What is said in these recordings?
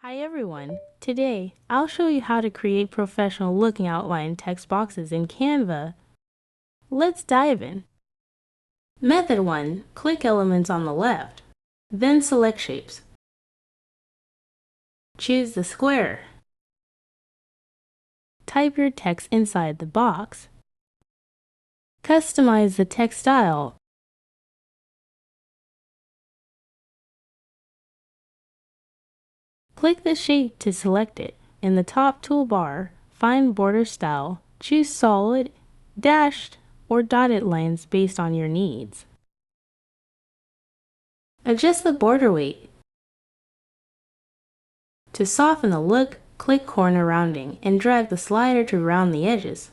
Hi everyone! Today, I'll show you how to create professional looking outline text boxes in Canva. Let's dive in. Method 1. Click elements on the left. Then select shapes. Choose the square. Type your text inside the box. Customize the text style. Click the shape to select it. In the top toolbar, find Border Style. Choose solid, dashed, or dotted lines based on your needs. Adjust the border weight. To soften the look, click Corner Rounding and drag the slider to round the edges.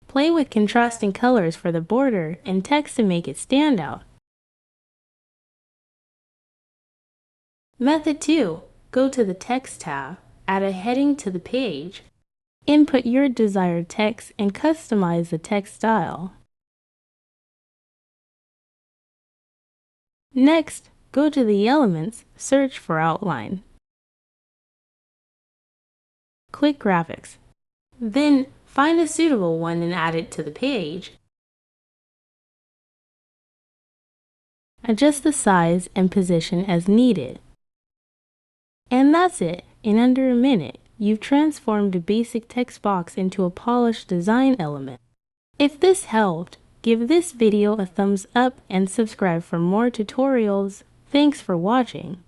Play with contrasting colors for the border and text to make it stand out. Method 2. Go to the Text tab, add a heading to the page. Input your desired text and customize the text style. Next, go to the Elements, search for Outline. Click Graphics. Then, find a suitable one and add it to the page. Adjust the size and position as needed. And that's it! In under a minute, you've transformed a basic text box into a polished design element. If this helped, give this video a thumbs up and subscribe for more tutorials. Thanks for watching.